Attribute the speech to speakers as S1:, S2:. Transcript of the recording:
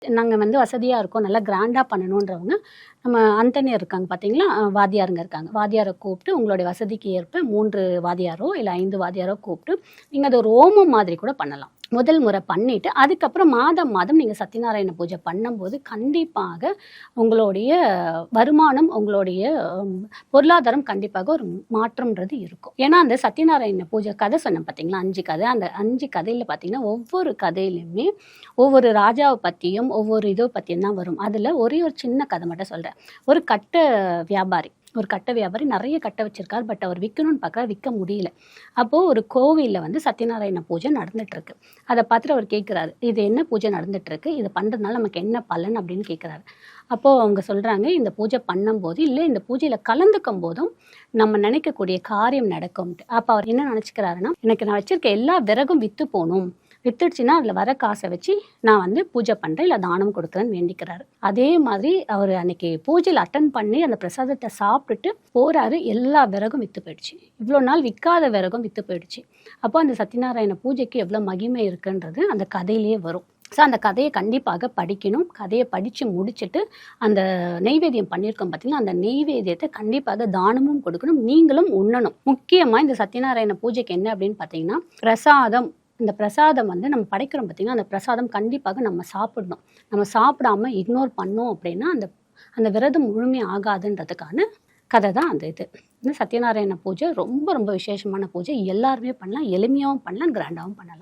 S1: நாங்கள் வந்து வசதியாக இருக்கோம், நல்லா கிராண்டாக பண்ணணுன்றவங்க நம்ம அந்தனியர் இருக்காங்க பார்த்தீங்களா, வாத்தியாருங்க இருக்காங்க. வாத்தியாரை கூப்பிட்டு உங்களுடைய வசதிக்கு ஏற்ப 3 வாத்தியாரோ இல்லை 5 வாத்தியாரோ கூப்பிட்டு நீங்கள் அது ஒரு ஹோமம் மாதிரி கூட பண்ணலாம். முதல் முறை பண்ணிவிட்டு அதுக்கப்புறம் மாதம் மாதம் நீங்கள் சத்யநாராயண பூஜை பண்ணும்போது கண்டிப்பாக உங்களுடைய வருமானம், உங்களுடைய பொருளாதாரம் கண்டிப்பாக ஒரு மாற்றம்ன்றது இருக்கும். ஏன்னா அந்த சத்யநாராயண பூஜை கதை சொன்னேன் பார்த்தீங்களா, 5 கதை. அந்த 5 கதையில் பார்த்தீங்கன்னா ஒவ்வொரு கதையிலுமே ஒவ்வொரு ராஜாவை பற்றியும் ஒவ்வொரு இதை பற்றியும் தான் வரும். அதில் ஒரே ஒரு சின்ன கதை மட்டும் சொல்கிறேன். ஒரு கட்டை வியாபாரி நிறைய கட்டை வச்சிருக்காரு. பட் அவர் விற்கணும்னு பார்க்குறாரு, விற்க முடியல. அப்போது ஒரு கோவிலில் வந்து சத்யநாராயண பூஜை நடந்துகிட்ருக்கு. அதை பார்த்துட்டு அவர் கேட்குறாரு, இது என்ன பூஜை நடந்துகிட்ருக்கு, இது பண்ணுறதுனால நமக்கு என்ன பலன் அப்படின்னு கேட்குறாரு. அப்போது அவங்க சொல்கிறாங்க, இந்த பூஜை பண்ணும்போது இல்லை இந்த பூஜையில் கலந்துக்கும் போதும் நம்ம நினைக்கக்கூடிய காரியம் நடக்கும்ட்டு. அப்போ அவர் என்ன நினச்சிக்கிறாருன்னா, எனக்கு நான் வச்சுருக்க எல்லா விறகும் விற்று போகணும், வித்துடுச்சுன்னா அதில் வர காசை வச்சு நான் வந்து பூஜை பண்ணுறேன், இல்லை தானம் கொடுக்குறேன்னு வேண்டிக்கிறாரு. அதே மாதிரி அவர் அன்னைக்கு பூஜையில் அட்டன் பண்ணி அந்த பிரசாதத்தை சாப்பிட்டுட்டு போகிறாரு. எல்லா விறகும் விற்று போயிடுச்சு. இவ்வளோ நாள் விற்காத விறகும் விற்று போயிடுச்சு. அப்போ அந்த சத்யநாராயண பூஜைக்கு எவ்வளோ மகிமை இருக்குன்றது அந்த கதையிலே வரும். ஸோ அந்த கதையை கண்டிப்பாக படிக்கணும். கதையை படித்து முடிச்சுட்டு அந்த நெய்வேத்தியம் பண்ணியிருக்கோம் பார்த்தீங்கன்னா, அந்த நெய்வேத்தியத்தை கண்டிப்பாக தானமும் கொடுக்கணும், நீங்களும் உண்ணணும். முக்கியமாக இந்த சத்யநாராயண பூஜைக்கு என்ன அப்படின்னு பார்த்தீங்கன்னா, பிரசாதம். இந்த பிரசாதம் வந்து நம்ம படைக்கிறோம் பார்த்திங்கன்னா, அந்த பிரசாதம் கண்டிப்பாக நம்ம சாப்பிடணும். நம்ம சாப்பிடாமல் இக்னோர் பண்ணோம் அப்படின்னா அந்த விரதம் முழுமை ஆகாதுன்றதுக்கான கதை தான் அந்த இது. இந்த சத்யநாராயண பூஜை ரொம்ப ரொம்ப விசேஷமான பூஜை. எல்லாருமே பண்ணலாம், எளிமையாகவும் பண்ணலாம், கிராண்டாகவும் பண்ணலாம்.